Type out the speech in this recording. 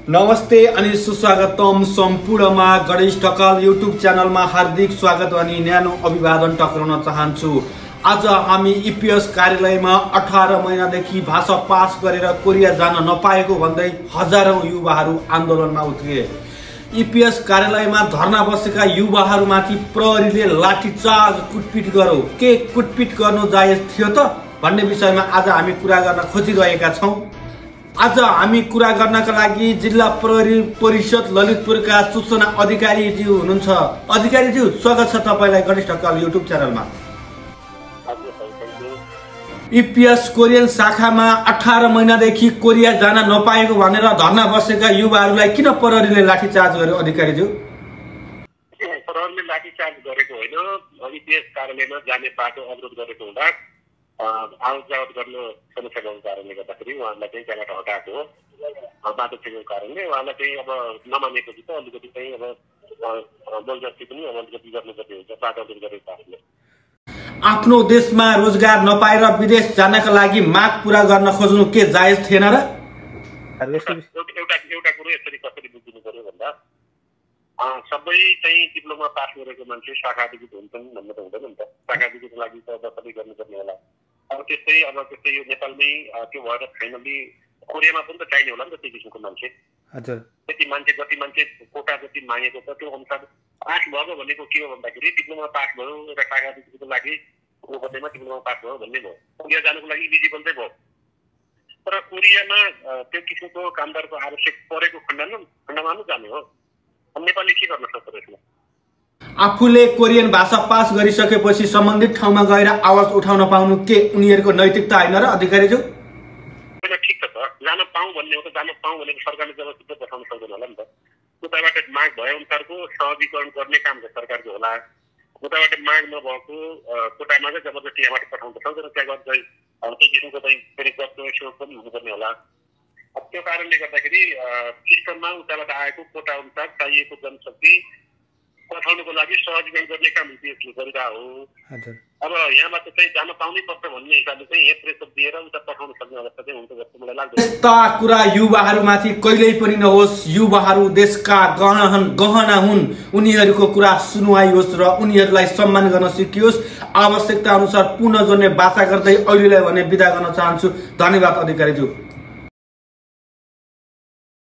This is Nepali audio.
नमस्ते अनि सुस्वागतम सम्पूर्णमा गणेश ढकाल युट्युब च्यानलमा हार्दिक स्वागत अनि न्यानो अभिवादन टक्राउन चाहन्छु। आज हामी इपिएस कार्यालयमा 18 महिनादेखि भाषा पास गरेर कोरिया जान नपाएको भन्दै हजारौं युवाहरू आन्दोलनमा उत्रिए। इपिएस कार्यालयमा धरना बसेका युवाहरूमाथि प्रहरीले लाठीचार्ज कुटपिट गर्यो। के कुटपिट गर्नु जायज थियो त भन्ने विषयमा आज हामी कुरा गर्न खोजिरहेका छौं। आज हामी कुरा गर्नका लागि जिल्ला प्रहरी परिषद ललितपुरका सूचना अधिकारीज्यू हुनुहुन्छ। अधिकारीज्यू, स्वागत छ तपाईलाई गणेश ढकाल युट्युब च्यानलमा। इपिएस कोरियन शाखामा 18 महिनादेखि कोरिया जान नपाएको भनेर धरना बसेका युवाहरूलाई किन प्रहरीले लाठीचार्ज गर्यो अधिकारीज्यू? प्रहरीले लाठीचार्ज गरेको होइन, इपिएस कार्यालयमा जाने बाटो अवरोध गरेको हुँदा आवत जावत गर्न समस्या भएको कारणले गर्दाखेरि उहाँहरूलाई चाहिँ त्यहाँबाट हटाएको हो। बाटो छेकेको कारणले उहाँलाई चाहिँ अब नमानेपछि त अलिकति चाहिँ अब बलजफ्ती पनि अलिकति गर्नुपर्ने हुन्छ बाटो अवरोध गरेको कारणले। आफ्नो देशमा रोजगार नपाएर विदेश जानका लागि माग पूरा गर्न खोज्नु के जायज थिएन र? एउटा कुरो यसरी कसरी बुझिनु पर्यो भन्दा सबै चाहिँ डिप्लोमा पास गरेको मान्छे शाखाधिकृत हुन्छन् भन्ने त हुँदैन नि त। शाखाधिकृतको लागि त दसैँ गर्नुपर्ने होला। अब त्यस्तै यो नेपालमै त्यो भएर फाइनली कोरियामा पनि त चाहिने होला नि त त्यो किसिमको मान्छे। हजुर, त्यति मान्छे जति मान्छे कोटा जति मागेको छ त्यो अनुसार पास भएको भनेको के हो भन्दाखेरि डिप्लोमा पास भयो, एउटा शाखाधिकृतको लागि हुनुपर्नेमा डिप्लोमा पास भयो भन्ने भयो। कोरिया जानुको लागि इलिजिबल चाहिँ भयो। तर कोरियामा त्यो किसिमको कामदारको आवश्यक परेको खण्डमा पनि जाने हो। नेपालले के गर्न सक्छ यसमा? आफूले कोरियन भाषा पास गरिसकेपछि सम्बन्धित ठाउँमा गएर आवाज उठाउन पाउनु के उनीहरूको नैतिकता होइन र अधिकारीज्यू? ठिक छ त, जान पाऊँ भन्ने हो त। जान पाऊँ भनेको सरकारले जबरजस्ती पठाउन सक्दैन होला नि त। उताबाट माग भए अनुसारको सहजीकरण गर्ने काम चाहिँ सरकारको होला। उताबाट माग नभएको कोटामा चाहिँ जबरजस्ती यहाँबाट पठाउन सक्दैन। त्यहाँ गर्दा चाहिँ त्यो किसिमको चाहिँ फेरि गल्ती पनि हुनुपर्ने होला। त्यो कारणले गर्दाखेरि सिस्टममा उताबाट आएको कोटा अनुसार चाहिएको जनशक्ति पठाउनुको लागि सहजीकरण गर्ने काम इपिएसले गरिरहेको हो। अब यहाँबाट चाहिँ जान पाउनै पर्छ भन्ने हिसाबले चाहिँ यहाँ प्रेसर दिएर उता पठाउन सक्ने अवस्था चाहिँ हुन्छ जस्तो मलाई लाग्दैन। यस्ता कुरा युवाहरूमाथि कहिल्यै पनि नहोस्। युवाहरू देशका गहना हुन्। उनीहरूको कुरा सुनुवाई होस् र उनीहरूलाई सम्मान गर्न सिकियोस्। आवश्यकता अनुसार पुनः जोड्ने बाचा गर्दै अहिलेलाई भने बिदा गर्न चाहन्छु। धन्यवाद अधिकारीज्यू।